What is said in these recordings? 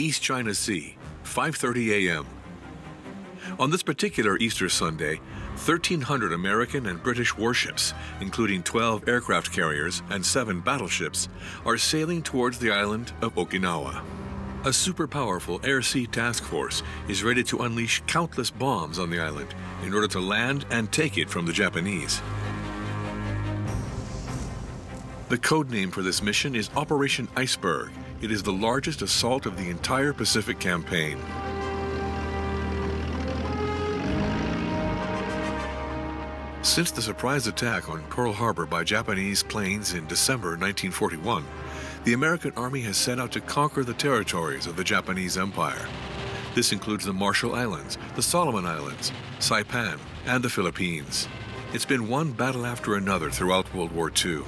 East China Sea, 5:30 a.m. On this particular Easter Sunday, 1,300 American and British warships, including 12 aircraft carriers and 7 battleships, are sailing towards the island of Okinawa. A super-powerful air-sea task force is ready to unleash countless bombs on the island in order to land and take it from the Japanese. The code name for this mission is Operation Iceberg. It is the largest assault of the entire Pacific campaign. Since the surprise attack on Pearl Harbor by Japanese planes in December 1941, the American Army has set out to conquer the territories of the Japanese Empire. This includes the Marshall Islands, the Solomon Islands, Saipan, and the Philippines. It's been one battle after another throughout World War II.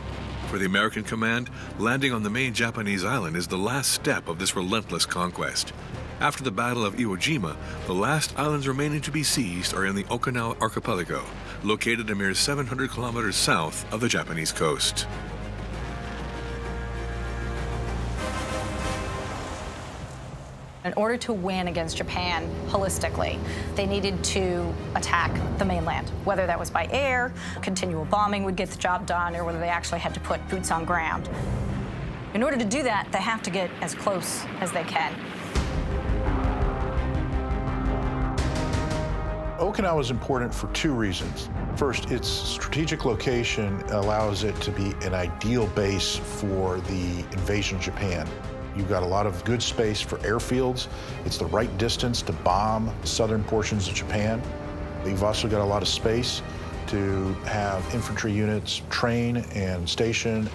For the American command, landing on the main Japanese island is the last step of this relentless conquest. After the Battle of Ie Jima, the last islands remaining to be seized are in the Okinawa archipelago, located a mere 700 kilometers south of the Japanese coast. In order to win against Japan holistically, they needed to attack the mainland, whether that was by air, continual bombing would get the job done, or whether they actually had to put boots on ground. In order to do that, they have to get as close as they can. Okinawa is important for 2 reasons. First, its strategic location allows it to be an ideal base for the invasion of Japan. You've got a lot of good space for airfields. It's the right distance to bomb southern portions of Japan. You've also got a lot of space to have infantry units train and station.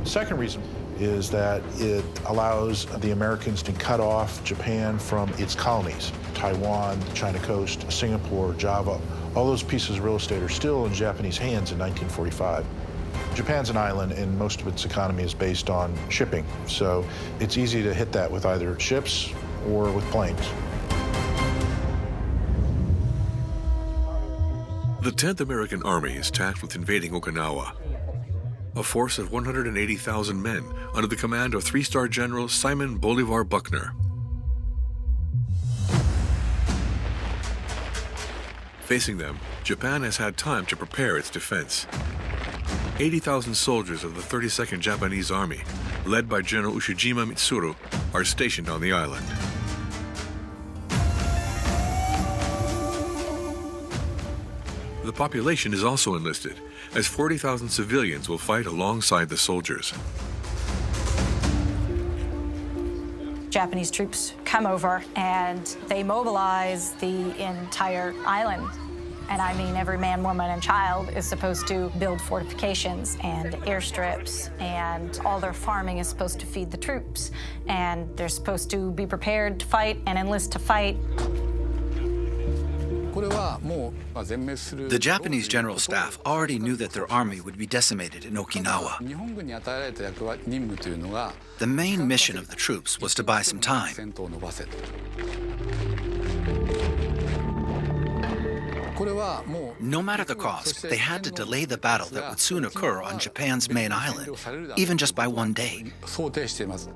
Second reason is that it allows the Americans to cut off Japan from its colonies. Taiwan, the China coast, Singapore, Java, all those pieces of real estate are still in Japanese hands in 1945. Japan's an island, and most of its economy is based on shipping, so it's easy to hit that with either ships or with planes. The 10th American Army is tasked with invading Okinawa. A force of 180,000 men under the command of 3-star General Simon Bolivar Buckner. Facing them, Japan has had time to prepare its defense. 80,000 soldiers of the 32nd Japanese Army, led by General Ushijima Mitsuru, are stationed on the island. The population is also enlisted, as 40,000 civilians will fight alongside the soldiers. Japanese troops come over and they mobilize the entire island. And I mean, every man, woman, and child is supposed to build fortifications and airstrips, and all their farming is supposed to feed the troops. And they're supposed to be prepared to fight and enlist to fight. The Japanese General Staff already knew that their army would be decimated in Okinawa. The main mission of the troops was to buy some time. No matter the cost, they had to delay the battle that would soon occur on Japan's main island, even just by 1 day.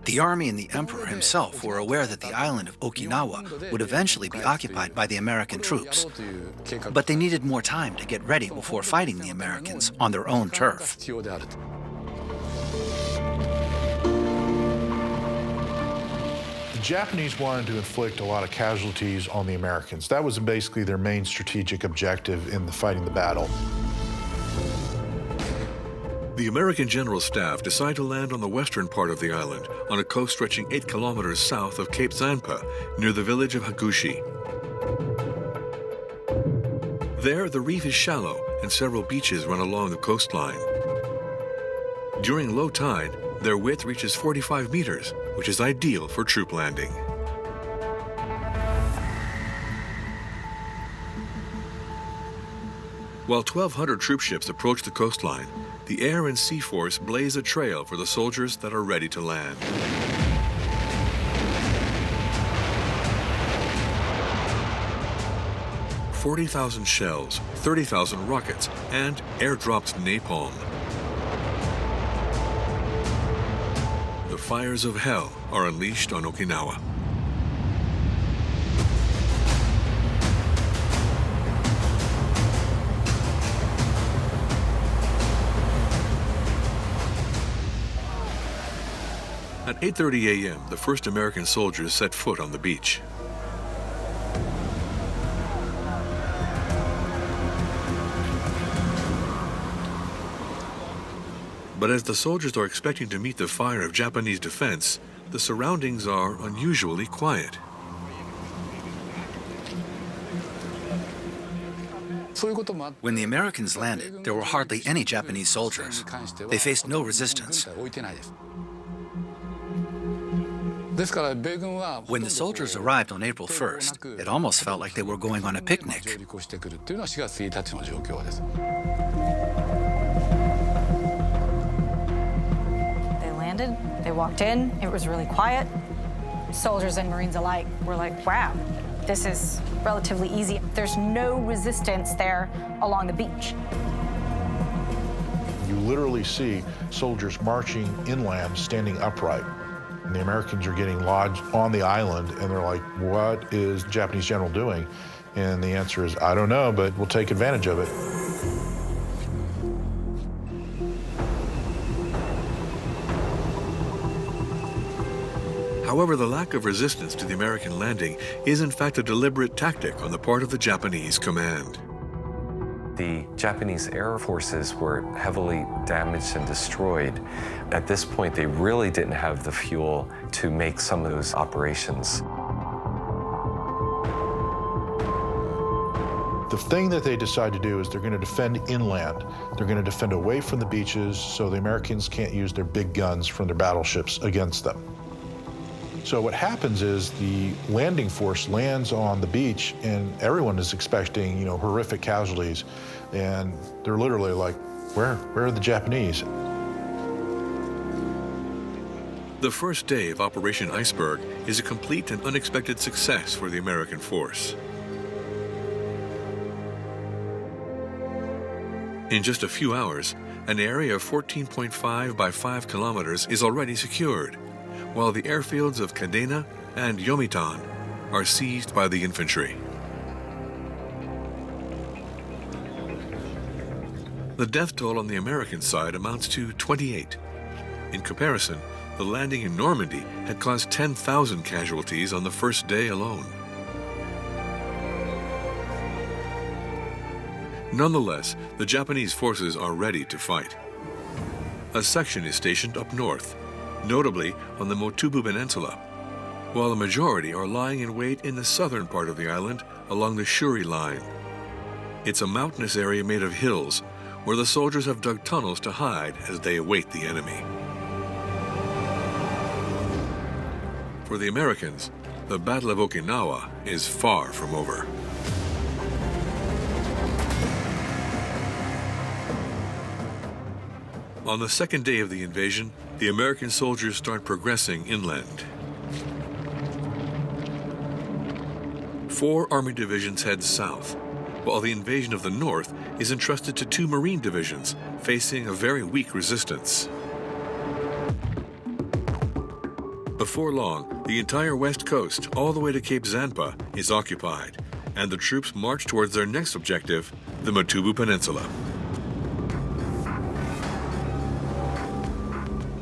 The army and the emperor himself were aware that the island of Okinawa would eventually be occupied by the American troops, but they needed more time to get ready before fighting the Americans on their own turf. The Japanese wanted to inflict a lot of casualties on the Americans. That was basically their main strategic objective in fighting the battle. The American General Staff decide to land on the western part of the island, on a coast stretching 8 kilometers south of Cape Zanpa, near the village of Hagushi. There, the reef is shallow and several beaches run along the coastline. During low tide, their width reaches 45 meters, which is ideal for troop landing. While 1,200 troop ships approach the coastline, the air and sea force blaze a trail for the soldiers that are ready to land. "40,000 shells, 30,000 rockets, and airdropped napalm. The fires of hell are unleashed on Okinawa. At 8:30 a.m., the first American soldiers set foot on the beach. But as the soldiers are expecting to meet the fire of Japanese defense, the surroundings are unusually quiet. When the Americans landed, there were hardly any Japanese soldiers. They faced no resistance. When the soldiers arrived on April 1st, it almost felt like they were going on a picnic. They landed, they walked in, it was really quiet. Soldiers and Marines alike were like, wow, this is relatively easy. There's no resistance there along the beach. You literally see soldiers marching inland, standing upright. And the Americans are getting lodged on the island, and they're like, what is the Japanese general doing? And the answer is, I don't know, but we'll take advantage of it. However, the lack of resistance to the American landing is in fact a deliberate tactic on the part of the Japanese command. The Japanese air forces were heavily damaged and destroyed. At this point, they really didn't have the fuel to make some of those operations. The thing that they decide to do is they're going to defend inland. They're going to defend away from the beaches so the Americans can't use their big guns from their battleships against them. So what happens is the landing force lands on the beach, and everyone is expecting, horrific casualties. And they're literally like, where are the Japanese? The first day of Operation Iceberg is a complete and unexpected success for the American force. In just a few hours, an area of 14.5 by 5 kilometers is already secured, while the airfields of Kadena and Yomitan are seized by the infantry. The death toll on the American side amounts to 28. In comparison, the landing in Normandy had caused 10,000 casualties on the first day alone. Nonetheless, the Japanese forces are ready to fight. A section is stationed up north, notably on the Motubu Peninsula, while the majority are lying in wait in the southern part of the island along the Shuri Line. It's a mountainous area made of hills where the soldiers have dug tunnels to hide as they await the enemy. For the Americans, the Battle of Okinawa is far from over. On the second day of the invasion, the American soldiers start progressing inland. 4 Army divisions head south, while the invasion of the North is entrusted to 2 Marine divisions, facing a very weak resistance. Before long, the entire west coast, all the way to Cape Zanpa, is occupied, and the troops march towards their next objective, the Motubu Peninsula.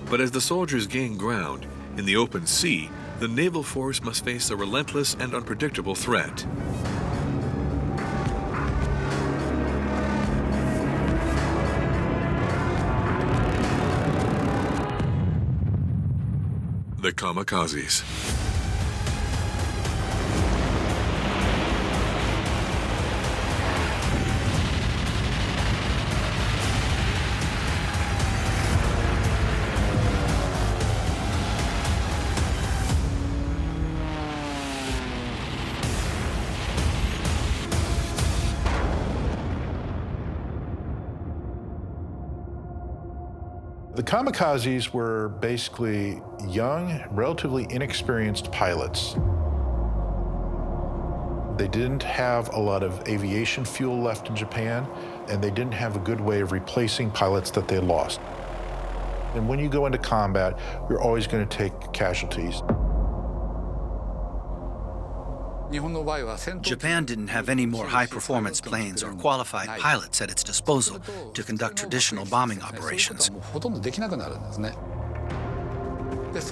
But as the soldiers gain ground, in the open sea, the naval force must face a relentless and unpredictable threat. The Kamikazes. The Kamikazes were basically young, relatively inexperienced pilots. They didn't have a lot of aviation fuel left in Japan, and they didn't have a good way of replacing pilots that they lost. And when you go into combat, you're always going to take casualties. Japan didn't have any more high-performance planes or qualified pilots at its disposal to conduct traditional bombing operations.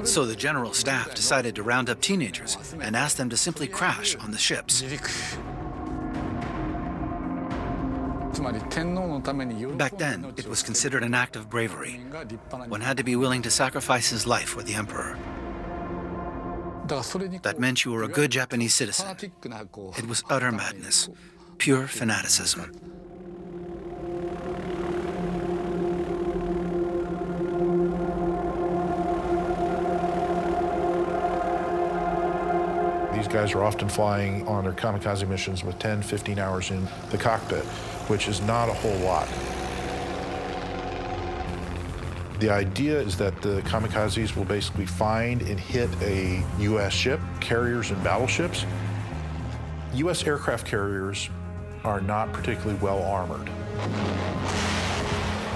So the General Staff decided to round up teenagers and ask them to simply crash on the ships. Back then, it was considered an act of bravery. One had to be willing to sacrifice his life for the emperor. That meant you were a good Japanese citizen. It was utter madness, pure fanaticism. These guys are often flying on their kamikaze missions with 10, 15 hours in the cockpit, which is not a whole lot. The idea is that the kamikazes will basically find and hit a U.S. ship, carriers and battleships. U.S. aircraft carriers are not particularly well armored.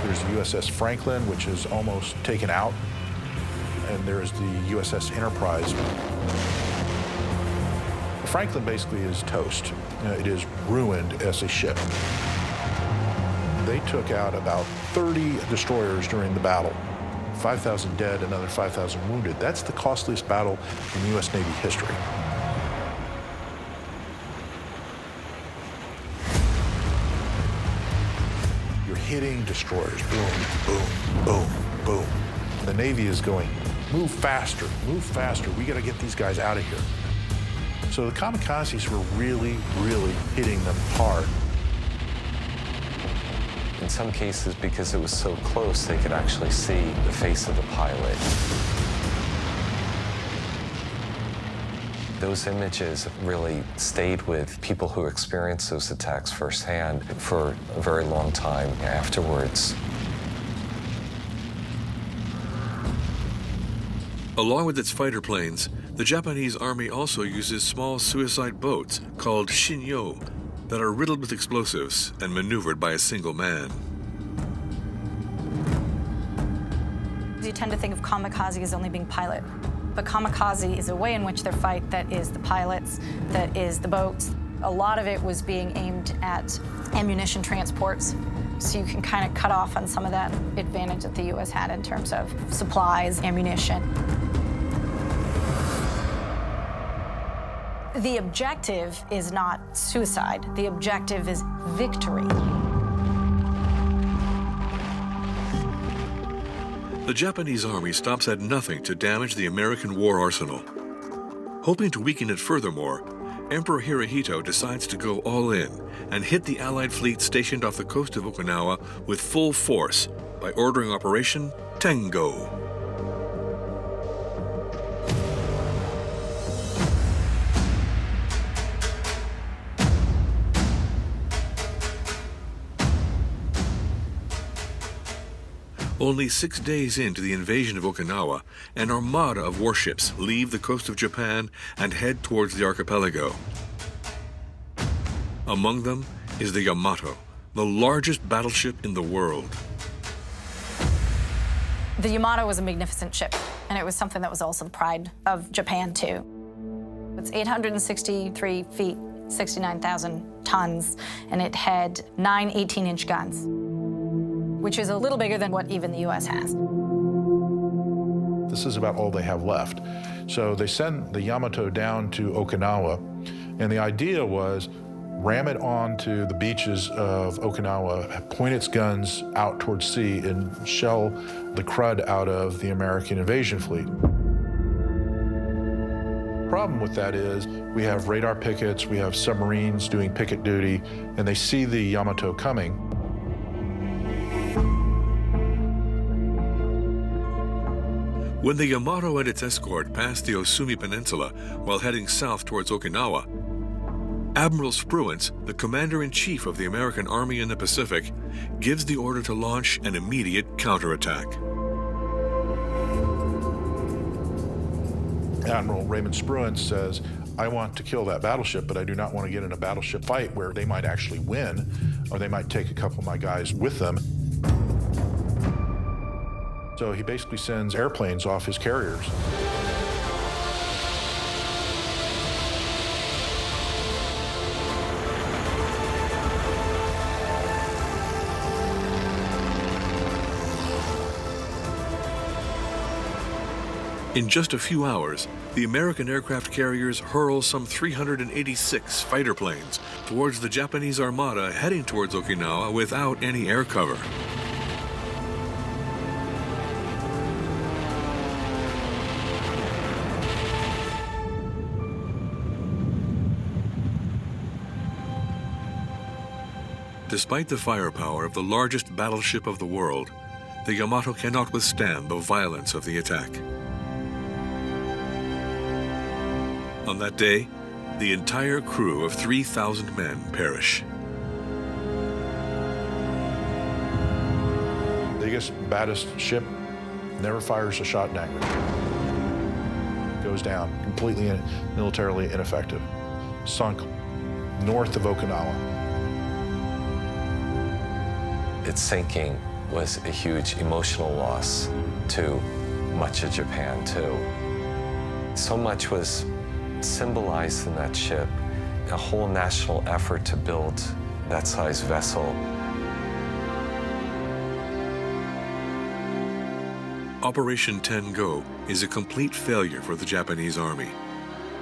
There's the USS Franklin, which is almost taken out, and there's the USS Enterprise. The Franklin basically is toast. It is ruined as a ship. They took out about 30 destroyers during the battle. 5,000 dead, another 5,000 wounded. That's the costliest battle in U.S. Navy history. You're hitting destroyers. Boom, boom, boom, boom. The Navy is going, move faster, move faster. We got to get these guys out of here. So the kamikazes were really, really hitting them hard. In some cases, because it was so close, they could actually see the face of the pilot. Those images really stayed with people who experienced those attacks firsthand for a very long time afterwards. Along with its fighter planes, the Japanese Army also uses small suicide boats called shinyo that are riddled with explosives and maneuvered by a single man. You tend to think of kamikaze as only being pilot, but kamikaze is a way in which they fight that is the pilots, that is the boats. A lot of it was being aimed at ammunition transports, so you can kind of cut off on some of that advantage that the U.S. had in terms of supplies, ammunition. The objective is not suicide. The objective is victory. The Japanese army stops at nothing to damage the American war arsenal. Hoping to weaken it furthermore, Emperor Hirohito decides to go all in and hit the Allied fleet stationed off the coast of Okinawa with full force by ordering Operation Tengo. Only 6 days into the invasion of Okinawa, an armada of warships leave the coast of Japan and head towards the archipelago. Among them is the Yamato, the largest battleship in the world. The Yamato was a magnificent ship, and it was something that was also the pride of Japan, too. It's 863 feet, 69,000 tons, and it had 9 18-inch guns, which is a little bigger than what even the U.S. has. This is about all they have left. So they send the Yamato down to Okinawa, and the idea was ram it onto the beaches of Okinawa, point its guns out towards sea, and shell the crud out of the American invasion fleet. The problem with that is we have radar pickets, we have submarines doing picket duty, and they see the Yamato coming. When the Yamato and its escort passed the Osumi Peninsula while heading south towards Okinawa, Admiral Spruance, the commander-in-chief of the American Army in the Pacific, gives the order to launch an immediate counterattack. Admiral Raymond Spruance says, I want to kill that battleship, but I do not want to get in a battleship fight where they might actually win, or they might take a couple of my guys with them. So he basically sends airplanes off his carriers. In just a few hours, the American aircraft carriers hurl some 386 fighter planes towards the Japanese armada heading towards Okinawa without any air cover. Despite the firepower of the largest battleship of the world, the Yamato cannot withstand the violence of the attack. On that day, the entire crew of 3,000 men perish. Biggest, baddest ship never fires a shot in anger. Goes down, completely militarily ineffective. Sunk north of Okinawa. Its sinking was a huge emotional loss to much of Japan, too. So much was symbolized in that ship, a whole national effort to build that size vessel. Operation Tengo is a complete failure for the Japanese Army.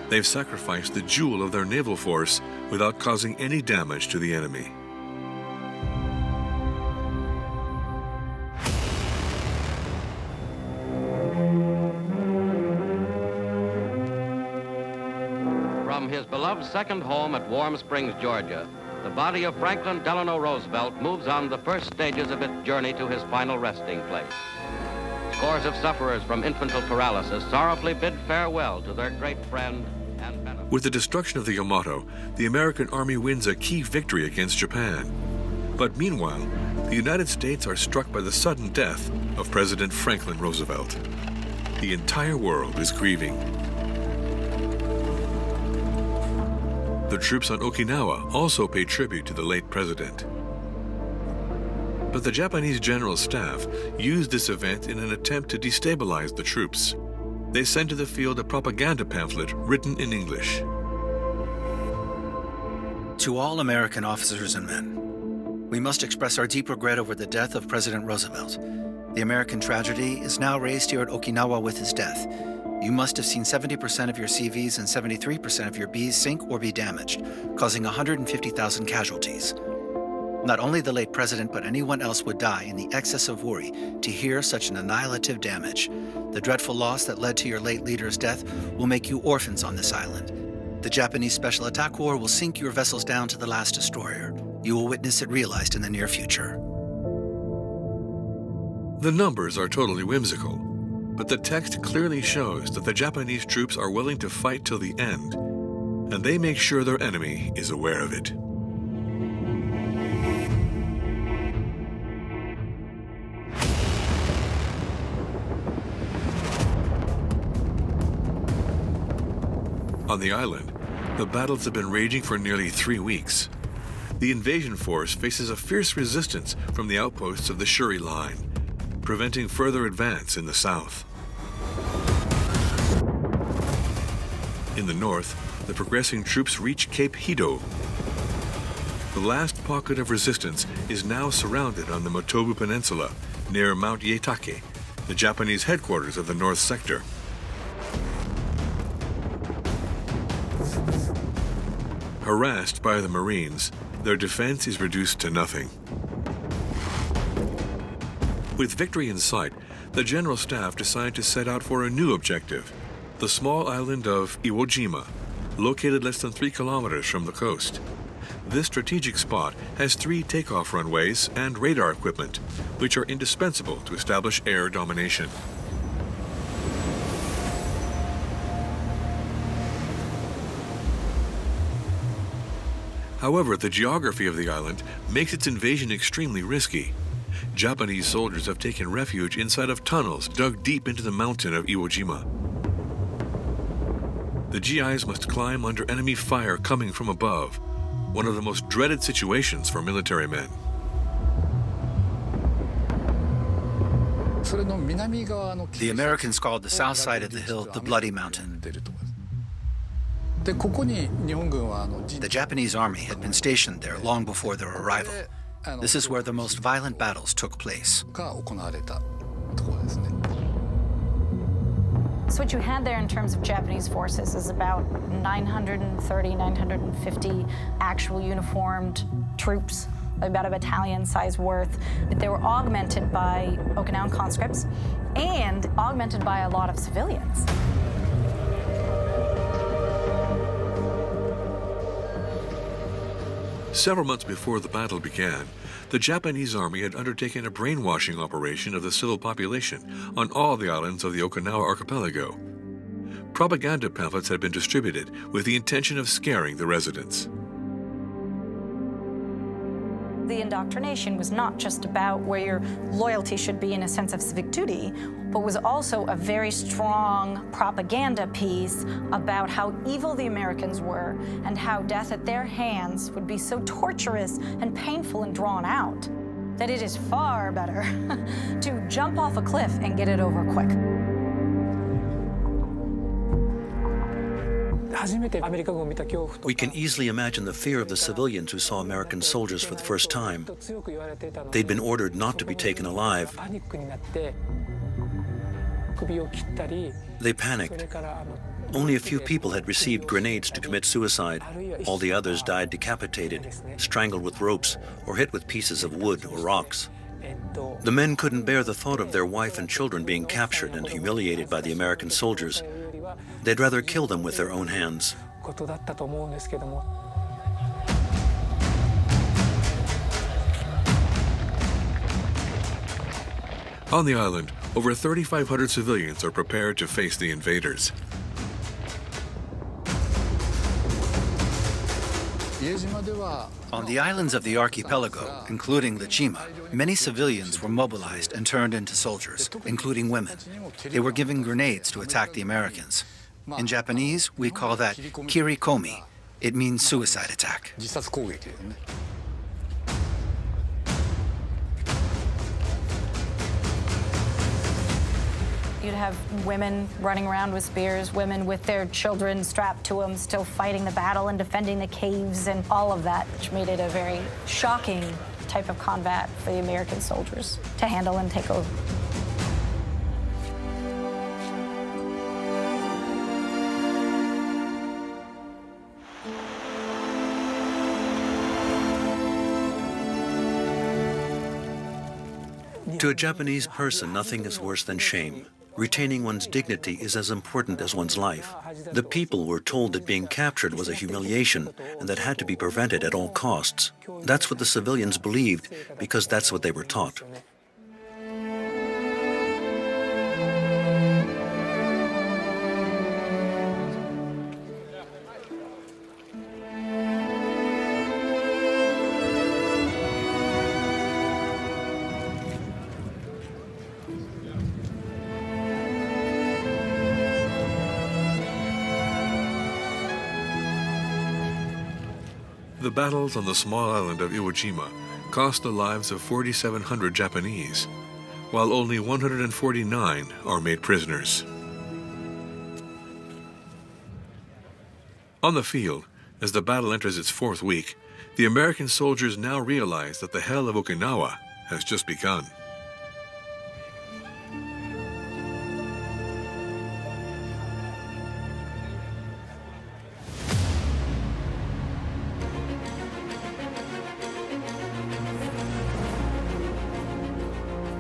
They've sacrificed the jewel of their naval force without causing any damage to the enemy. From his beloved second home at Warm Springs, Georgia, the body of Franklin Delano Roosevelt moves on the first stages of its journey to his final resting place. Scores of sufferers from infantile paralysis sorrowfully bid farewell to their great friend and benefactor. With the destruction of the Yamato, the American Army wins a key victory against Japan. But meanwhile, the United States are struck by the sudden death of President Franklin Roosevelt. The entire world is grieving. The troops on Okinawa also pay tribute to the late president. But the Japanese General Staff used this event in an attempt to destabilize the troops. They sent to the field a propaganda pamphlet written in English. To all American officers and men, we must express our deep regret over the death of President Roosevelt. The American tragedy is now raised here at Okinawa with his death. You must have seen 70% of your CVs and 73% of your Bs sink or be damaged, causing 150,000 casualties. Not only the late president, but anyone else would die in the excess of worry to hear such an annihilative damage. The dreadful loss that led to your late leader's death will make you orphans on this island. The Japanese Special Attack Corps will sink your vessels down to the last destroyer. You will witness it realized in the near future. The numbers are totally whimsical, but the text clearly shows that the Japanese troops are willing to fight till the end, and they make sure their enemy is aware of it. On the island, the battles have been raging for nearly 3 weeks. The invasion force faces a fierce resistance from the outposts of the Shuri Line, preventing further advance in the south. In the north, the progressing troops reach Cape Hido. The last pocket of resistance is now surrounded on the Motobu Peninsula, near Mount Ietake, the Japanese headquarters of the North Sector. Harassed by the Marines, their defense is reduced to nothing. With victory in sight, the General Staff decide to set out for a new objective, the small island of Ie Jima, located less than 3 kilometers from the coast. This strategic spot has 3 takeoff runways and radar equipment, which are indispensable to establish air domination. However, the geography of the island makes its invasion extremely risky. Japanese soldiers have taken refuge inside of tunnels dug deep into the mountain of Ie Jima. The GIs must climb under enemy fire coming from above, one of the most dreaded situations for military men. The Americans called the south side of the hill the Bloody Mountain. The Japanese army had been stationed there long before their arrival. This is where the most violent battles took place. So what you had there in terms of Japanese forces is about 930, 950 actual uniformed troops, about a battalion size worth. They were augmented by Okinawan conscripts and augmented by a lot of civilians. Several months before the battle began, the Japanese army had undertaken a brainwashing operation of the civil population on all the islands of the Okinawa archipelago. Propaganda pamphlets had been distributed with the intention of scaring the residents. The indoctrination was not just about where your loyalty should be in a sense of civic duty, but was also a very strong propaganda piece about how evil the Americans were and how death at their hands would be so torturous and painful and drawn out that it is far better to jump off a cliff and get it over quick. We can easily imagine the fear of the civilians who saw American soldiers for the first time. They'd been ordered not to be taken alive. They panicked. Only a few people had received grenades to commit suicide. All the others died decapitated, strangled with ropes, or hit with pieces of wood or rocks. The men couldn't bear the thought of their wife and children being captured and humiliated by the American soldiers. They'd rather kill them with their own hands. On the island, over 3,500 civilians are prepared to face the invaders. On the islands of the archipelago, including the Jima, many civilians were mobilized and turned into soldiers, including women. They were given grenades to attack the Americans. In Japanese, we call that kirikomi. It means suicide attack. You'd have women running around with spears, women with their children strapped to them, still fighting the battle and defending the caves and all of that, which made it a very shocking type of combat for the American soldiers to handle and take over. To a Japanese person, nothing is worse than shame. Retaining one's dignity is as important as one's life. The people were told that being captured was a humiliation and that had to be prevented at all costs. That's what the civilians believed because that's what they were taught. The battles on the small island of Ie Jima cost the lives of 4,700 Japanese, while only 149 are made prisoners. On the field, as the battle enters its fourth week, the American soldiers now realize that the hell of Okinawa has just begun.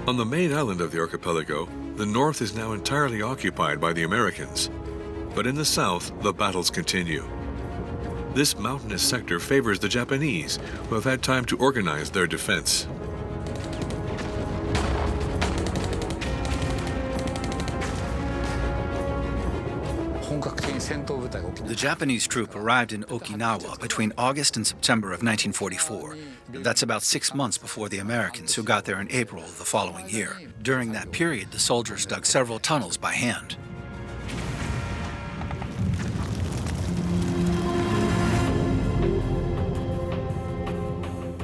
On the main island of the archipelago, the north is now entirely occupied by the Americans. But in the south, the battles continue. This mountainous sector favors the Japanese, who have had time to organize their defense. The Japanese troop arrived in Okinawa between August and September of 1944. That's about 6 months before the Americans, who got there in April of the following year. During that period, the soldiers dug several tunnels by hand.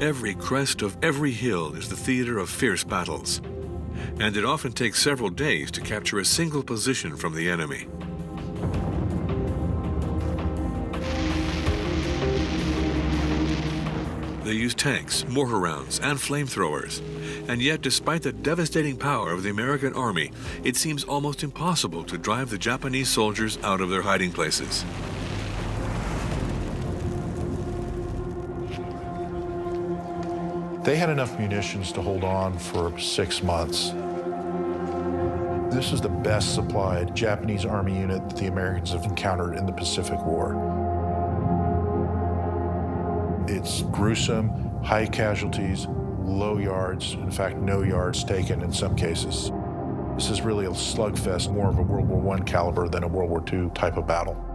Every crest of every hill is the theater of fierce battles. and it often takes several days to capture a single position from the enemy. They use tanks, mortar rounds, and flamethrowers. And yet, despite the devastating power of the American army, it seems almost impossible to drive the Japanese soldiers out of their hiding places. They had enough munitions to hold on for 6 months. This is the best supplied Japanese army unit that the Americans have encountered in the Pacific War. It's gruesome, high casualties, low yards, in fact, no yards taken in some cases. This is really a slugfest, more of a World War I caliber than a World War II type of battle.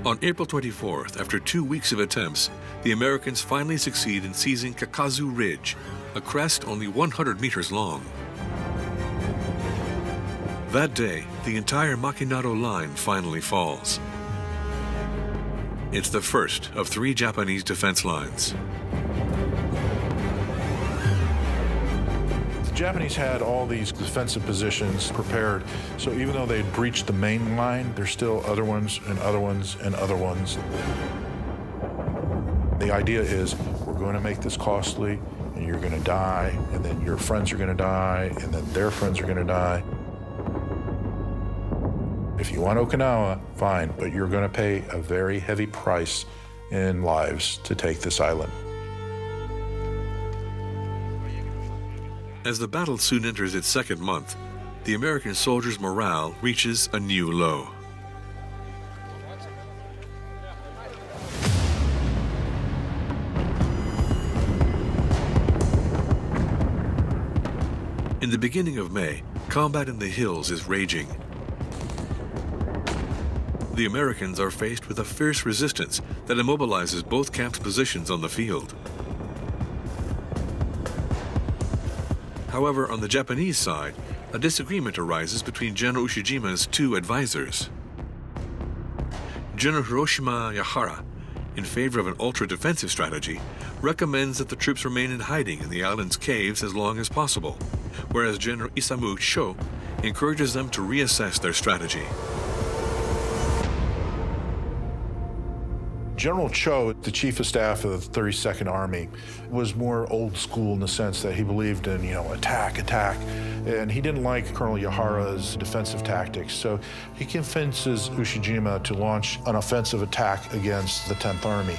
On April 24th, after 2 weeks of attempts, the Americans finally succeed in seizing Kakazu Ridge, a crest only 100 meters long. That day, the entire Makinado line finally falls. It's the first of 3 Japanese defense lines. The Japanese had all these defensive positions prepared, so even though they had breached the main line, there's still other ones and other ones and other ones. The idea is, we're going to make this costly, and you're going to die, and then your friends are going to die, and then their friends are going to die. If you want Okinawa, fine, but you're going to pay a very heavy price in lives to take this island. As the battle soon enters its second month, the American soldiers' morale reaches a new low. In the beginning of May, combat in the hills is raging. The Americans are faced with a fierce resistance that immobilizes both camps' positions on the field. However, on the Japanese side, a disagreement arises between General Ie Jima's 2 advisors. General Hiroshima Yahara, in favor of an ultra-defensive strategy, recommends that the troops remain in hiding in the island's caves as long as possible, whereas General Isamu Sho encourages them to reassess their strategy. General Cho, the chief of staff of the 32nd Army, was more old school in the sense that he believed in, attack, and he didn't like Colonel Yahara's defensive tactics, so he convinces Ie Jima to launch an offensive attack against the 10th Army.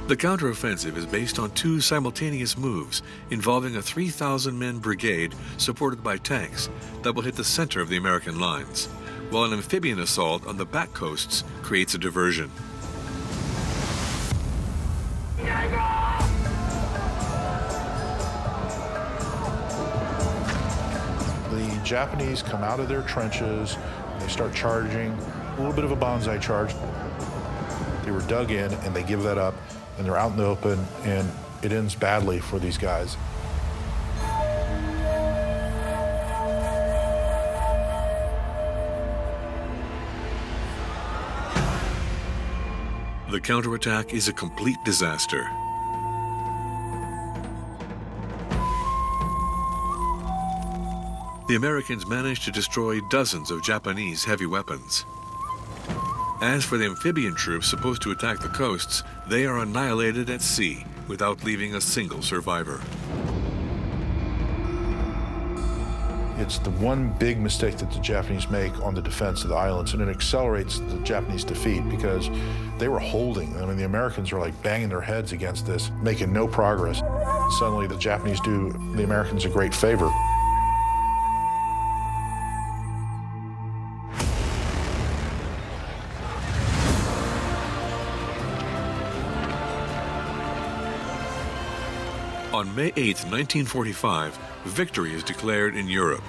The counteroffensive is based on 2 simultaneous moves involving a 3,000-man brigade supported by tanks that will hit the center of the American lines, while an amphibian assault on the back coasts creates a diversion. The Japanese come out of their trenches, and they start charging, a little bit of a bonsai charge. They were dug in, and they give that up, and they're out in the open, and it ends badly for these guys. The counterattack is a complete disaster. The Americans managed to destroy dozens of Japanese heavy weapons. As for the amphibian troops supposed to attack the coasts, they are annihilated at sea without leaving a single survivor. It's the one big mistake that the Japanese make on the defense of the islands, and it accelerates the Japanese defeat because they were holding. I mean, the Americans are like banging their heads against this, making no progress. Suddenly, the Japanese do the Americans a great favor. On May 8, 1945, victory is declared in Europe.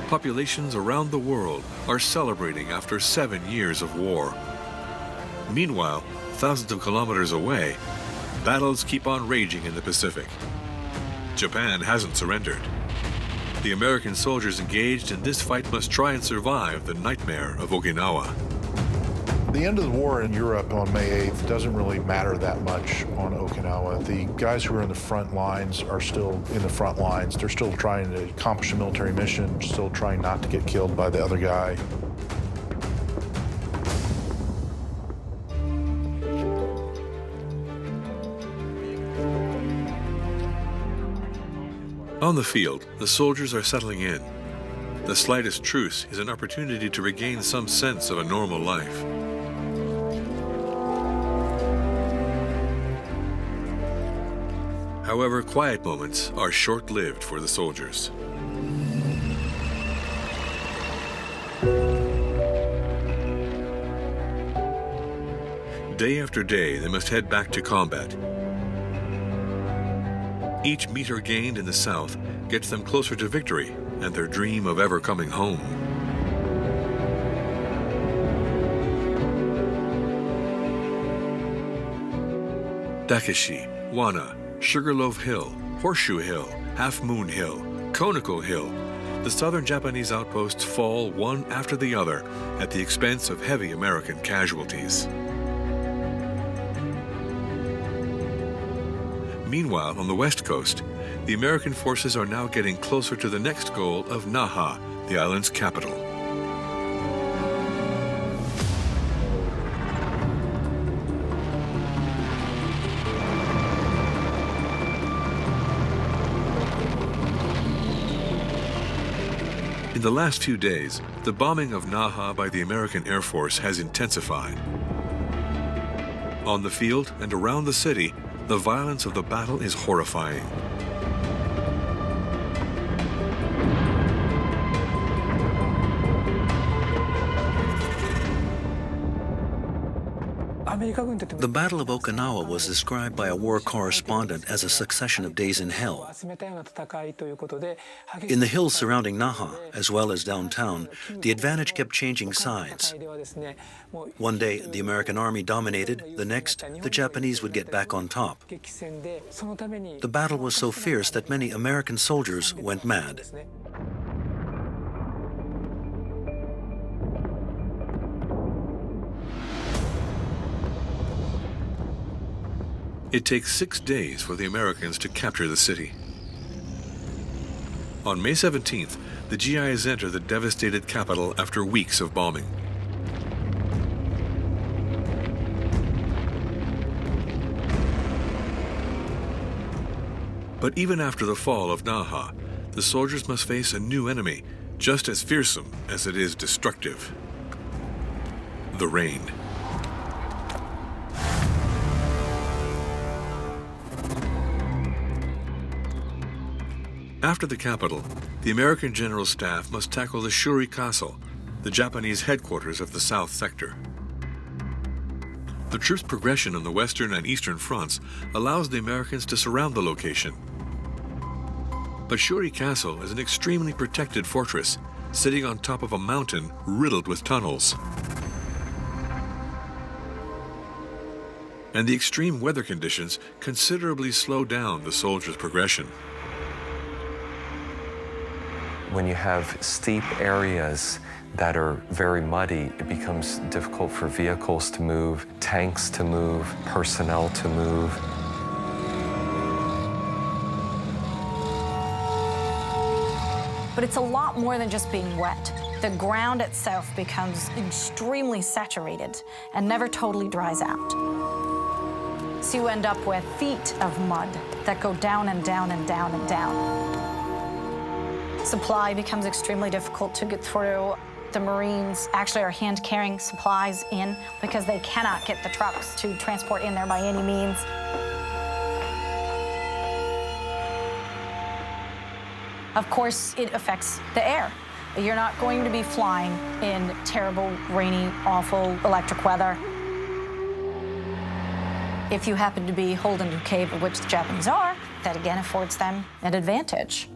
Populations around the world are celebrating after 7 years of war. Meanwhile, thousands of kilometers away, battles keep on raging in the Pacific. Japan hasn't surrendered. The American soldiers engaged in this fight must try and survive the nightmare of Okinawa. The end of the war in Europe on May 8th doesn't really matter that much on Okinawa. The guys who are in the front lines are still in the front lines. They're still trying to accomplish a military mission, still trying not to get killed by the other guy. On the field, the soldiers are settling in. The slightest truce is an opportunity to regain some sense of a normal life. However, quiet moments are short-lived for the soldiers. Day after day, they must head back to combat. Each meter gained in the south gets them closer to victory and their dream of ever coming home. Dakeshi, Wana, Sugarloaf Hill, Horseshoe Hill, Half Moon Hill, Conical Hill, the southern Japanese outposts fall one after the other at the expense of heavy American casualties. Meanwhile, on the west coast, the American forces are now getting closer to the next goal of Naha, the island's capital. In the last few days, the bombing of Naha by the American Air Force has intensified. On the field and around the city, the violence of the battle is horrifying. The Battle of Okinawa was described by a war correspondent as a succession of days in hell. In the hills surrounding Naha, as well as downtown, the advantage kept changing sides. One day, the American army dominated, the next, the Japanese would get back on top. The battle was so fierce that many American soldiers went mad. It takes 6 days for the Americans to capture the city. On May 17th, the GIs enter the devastated capital after weeks of bombing. But even after the fall of Naha, the soldiers must face a new enemy, just as fearsome as it is destructive: the rain. After the capital, the American General Staff must tackle the Shuri Castle, the Japanese headquarters of the South Sector. The troops' progression on the western and eastern fronts allows the Americans to surround the location. But Shuri Castle is an extremely protected fortress, sitting on top of a mountain riddled with tunnels. And the extreme weather conditions considerably slow down the soldiers' progression. When you have steep areas that are very muddy, it becomes difficult for vehicles to move, tanks to move, personnel to move. But it's a lot more than just being wet. The ground itself becomes extremely saturated and never totally dries out. So you end up with feet of mud that go down and down and down and down. Supply becomes extremely difficult to get through. The Marines actually are hand-carrying supplies in because they cannot get the trucks to transport in there by any means. Of course, it affects the air. You're not going to be flying in terrible, rainy, awful electric weather. If you happen to be holed into a cave, of which the Japanese are, that again affords them an advantage.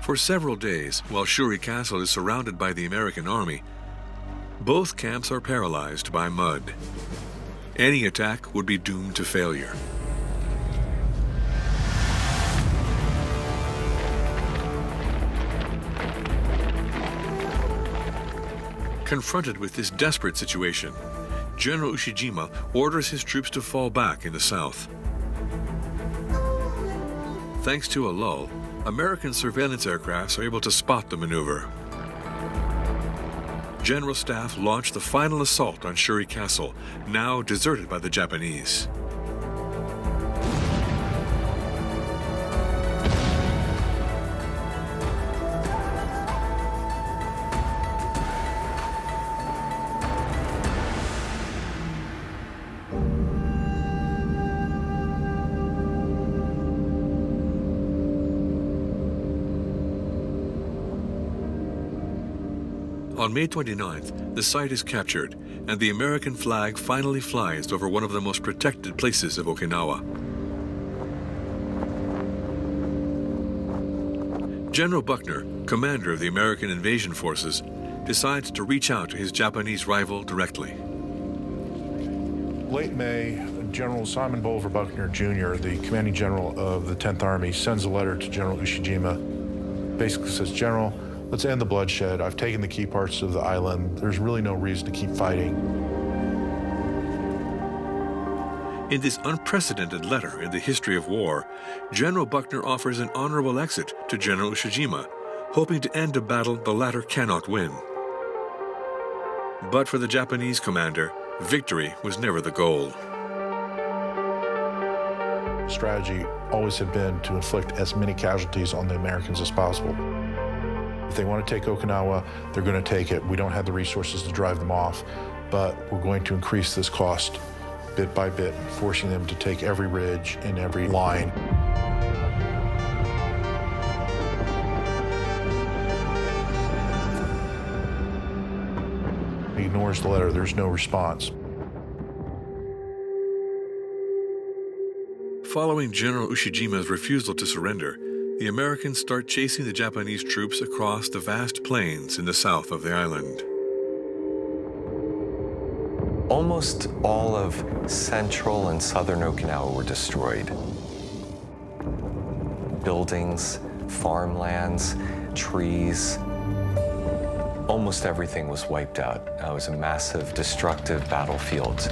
For several days, while Shuri Castle is surrounded by the American army, both camps are paralyzed by mud. Any attack would be doomed to failure. Confronted with this desperate situation, General Ushijima orders his troops to fall back in the south. Thanks to a lull, American surveillance aircrafts are able to spot the maneuver. General Staff launched the final assault on Shuri Castle, now deserted by the Japanese. On May 29th, the site is captured, and the American flag finally flies over one of the most protected places of Okinawa. General Buckner, commander of the American invasion forces, decides to reach out to his Japanese rival directly. Late May, General Simon Bolivar Buckner Jr., the commanding general of the 10th Army, sends a letter to General Ushijima. Basically says, General, let's end the bloodshed. I've taken the key parts of the island. There's really no reason to keep fighting. In this unprecedented letter in the history of war, General Buckner offers an honorable exit to General Ushijima, hoping to end a battle the latter cannot win. But for the Japanese commander, victory was never the goal. Strategy always had been to inflict as many casualties on the Americans as possible. If they want to take Okinawa, they're going to take it. We don't have the resources to drive them off, but we're going to increase this cost bit by bit, forcing them to take every ridge and every line. He ignores the letter. There's no response. Following General Ushijima's refusal to surrender, the Americans start chasing the Japanese troops across the vast plains in the south of the island. Almost all of central and southern Okinawa were destroyed. Buildings, farmlands, trees, almost everything was wiped out. It was a massive, destructive battlefield.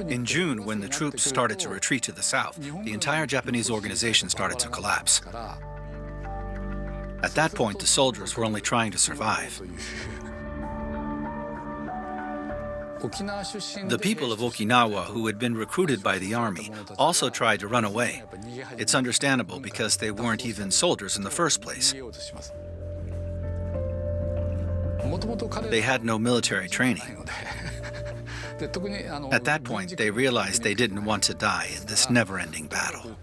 In June, when the troops started to retreat to the south, the entire Japanese organization started to collapse. At that point, the soldiers were only trying to survive. The people of Okinawa who had been recruited by the army also tried to run away. It's understandable because they weren't even soldiers in the first place. They had no military training. At that point, they realized they didn't want to die in this never-ending battle.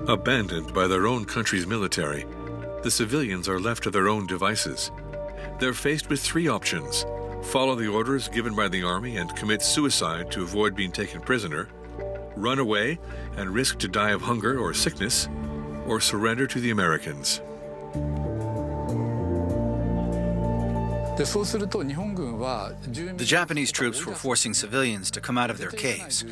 Abandoned by their own country's military, the civilians are left to their own devices. They're faced with three options: follow the orders given by the army and commit suicide to avoid being taken prisoner, run away and risk to die of hunger or sickness, or surrender to the Americans. The Japanese troops were forcing civilians to come out of their caves.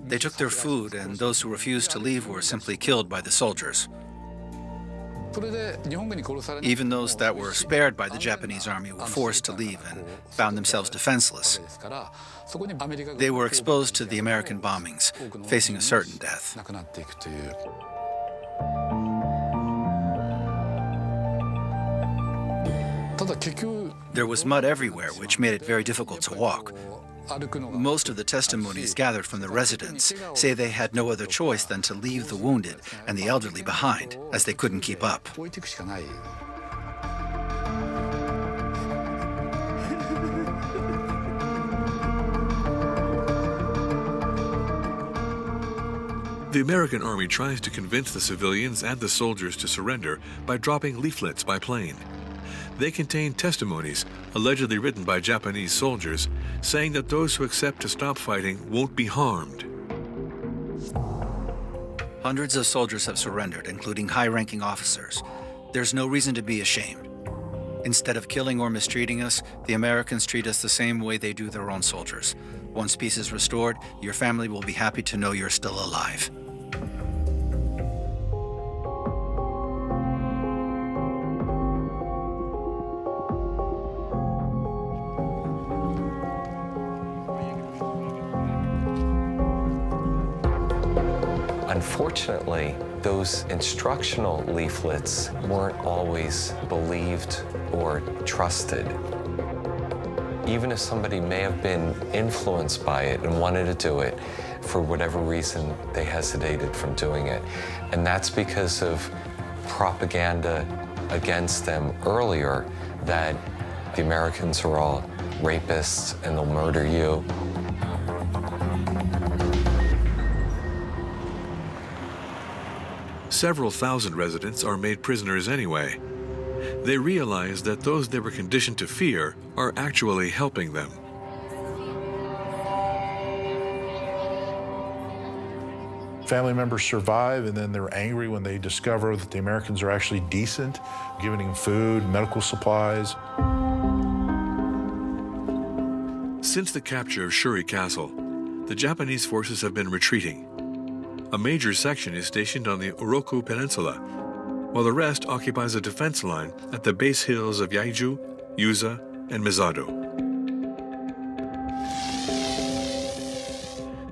They took their food, and those who refused to leave were simply killed by the soldiers. Even those that were spared by the Japanese army were forced to leave and found themselves defenseless. They were exposed to the American bombings, facing a certain death. There was mud everywhere, which made it very difficult to walk. Most of the testimonies gathered from the residents say they had no other choice than to leave the wounded and the elderly behind, as they couldn't keep up. The American army tries to convince the civilians and the soldiers to surrender by dropping leaflets by plane. They contain testimonies, allegedly written by Japanese soldiers, saying that those who accept to stop fighting won't be harmed. Hundreds of soldiers have surrendered, including high-ranking officers. There's no reason to be ashamed. Instead of killing or mistreating us, the Americans treat us the same way they do their own soldiers. Once peace is restored, your family will be happy to know you're still alive. Unfortunately, those instructional leaflets weren't always believed or trusted. Even if somebody may have been influenced by it and wanted to do it, for whatever reason, they hesitated from doing it. And that's because of propaganda against them earlier, that the Americans are all rapists and they'll murder you. Several thousand residents are made prisoners anyway. They realize that those they were conditioned to fear are actually helping them. Family members survive, and then they're angry when they discover that the Americans are actually decent, giving them food, medical supplies. Since the capture of Shuri Castle, the Japanese forces have been retreating. A major section is stationed on the Oroku Peninsula, while the rest occupies a defense line at the base hills of Yaiju, Yuza, and Mizado.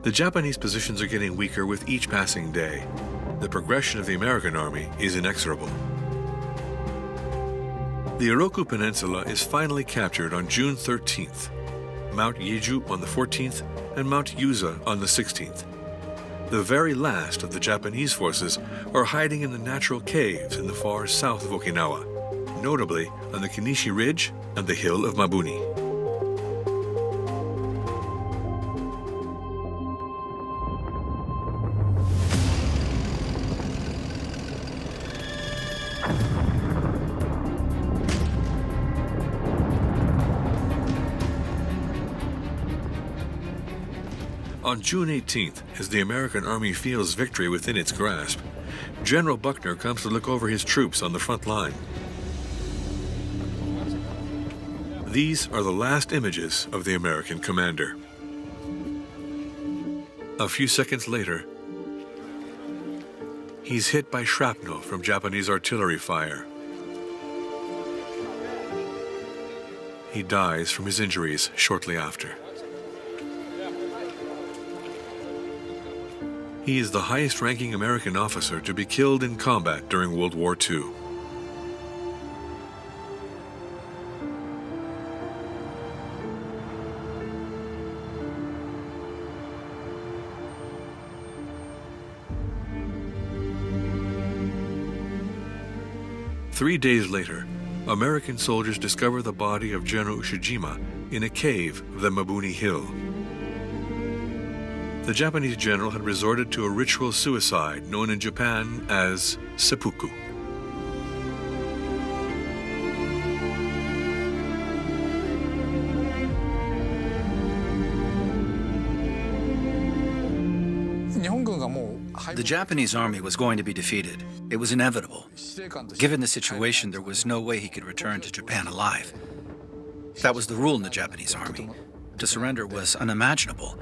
The Japanese positions are getting weaker with each passing day. The progression of the American army is inexorable. The Oroku Peninsula is finally captured on June 13th, Mount Yeju on the 14th, and Mount Yuza on the 16th. The very last of the Japanese forces are hiding in the natural caves in the far south of Okinawa, notably on the Kenichi Ridge and the hill of Mabuni. On June 18th, as the American army feels victory within its grasp, General Buckner comes to look over his troops on the front line. These are the last images of the American commander. A few seconds later, he's hit by shrapnel from Japanese artillery fire. He dies from his injuries shortly after. He is the highest-ranking American officer to be killed in combat during World War II. Three days later, American soldiers discover the body of General Ie Jima in a cave of the Mabuni Hill. The Japanese general had resorted to a ritual suicide known in Japan as seppuku. The Japanese army was going to be defeated. It was inevitable. Given the situation, there was no way he could return to Japan alive. That was the rule in the Japanese army. To surrender was unimaginable.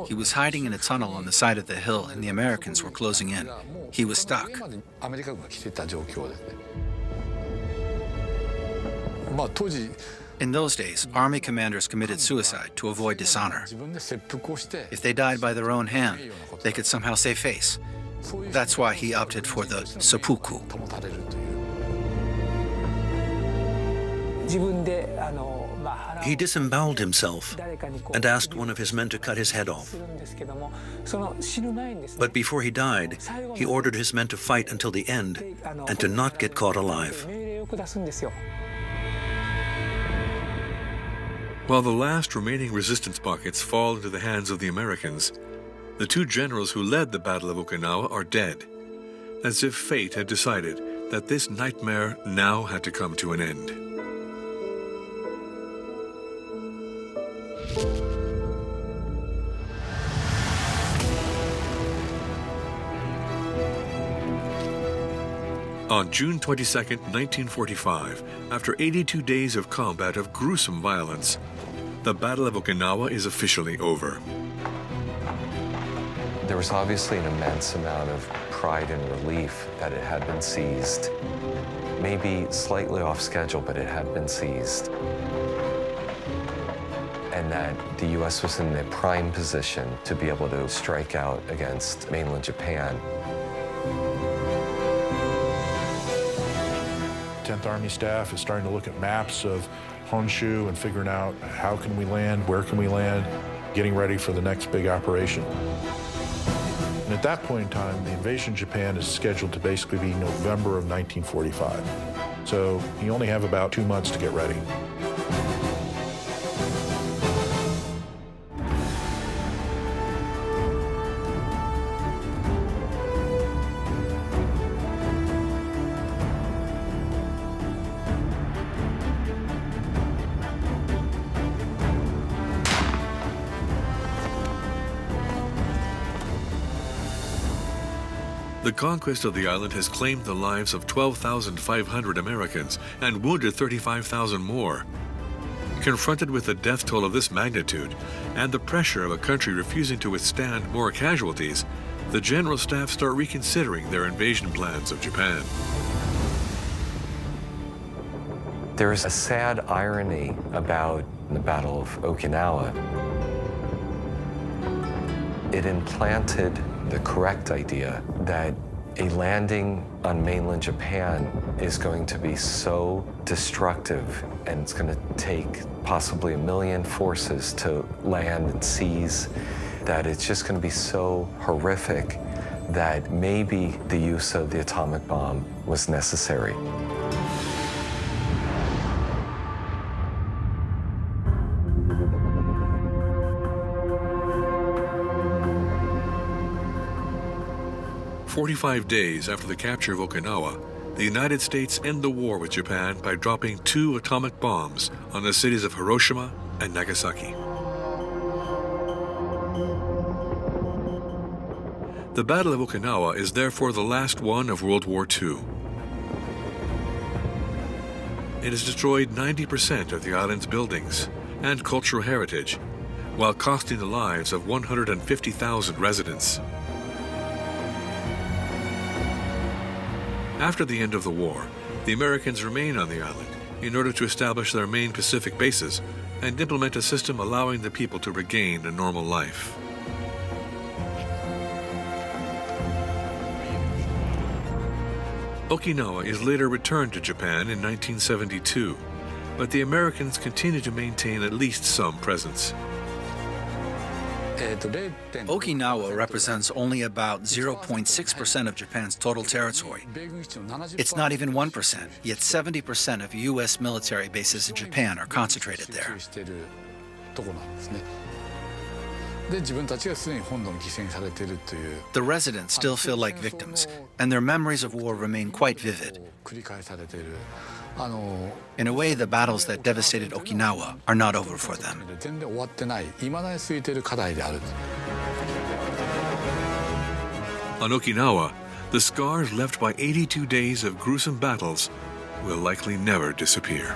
He was hiding in a tunnel on the side of the hill, and the Americans were closing in. He was stuck. In those days, army commanders committed suicide to avoid dishonor. If they died by their own hand, they could somehow save face. That's why he opted for the seppuku. He disemboweled himself and asked one of his men to cut his head off. But before he died, he ordered his men to fight until the end and to not get caught alive. While the last remaining resistance pockets fall into the hands of the Americans, the two generals who led the Battle of Okinawa are dead, as if fate had decided that this nightmare now had to come to an end. On June 22, 1945, after 82 days of combat of gruesome violence, the Battle of Okinawa is officially over. There was obviously an immense amount of pride and relief that it had been seized. Maybe slightly off schedule, but it had been seized. And that the U.S. was in a prime position to be able to strike out against mainland Japan. 10th Army staff is starting to look at maps of Honshu and figuring out how can we land, where can we land, getting ready for the next big operation. And at that point in time, the invasion of Japan is scheduled to basically be November of 1945. So you only have about 2 months to get ready. The conquest of the island has claimed the lives of 12,500 Americans and wounded 35,000 more. Confronted with the death toll of this magnitude and the pressure of a country refusing to withstand more casualties, the General Staff start reconsidering their invasion plans of Japan. There is a sad irony about the Battle of Okinawa. It implanted the correct idea that a landing on mainland Japan is going to be so destructive, and it's going to take possibly 1 million forces to land and seize, that it's just going to be so horrific that maybe the use of the atomic bomb was necessary. "45 days after the capture of Okinawa, the United States end the war with Japan by dropping 2 atomic bombs on the cities of Hiroshima and Nagasaki. The Battle of Okinawa is therefore the last one of World War II. It has destroyed 90% of the island's buildings and cultural heritage, while costing the lives of 150,000 residents. After the end of the war, the Americans remain on the island in order to establish their main Pacific bases and implement a system allowing the people to regain a normal life. Okinawa is later returned to Japan in 1972, but the Americans continue to maintain at least some presence. Okinawa represents only about 0.6% of Japan's total territory. It's not even 1%, yet 70% of U.S. military bases in Japan are concentrated there. The residents still feel like victims, and their memories of war remain quite vivid. In a way, the battles that devastated Okinawa are not over for them. On Okinawa, the scars left by 82 days of gruesome battles will likely never disappear.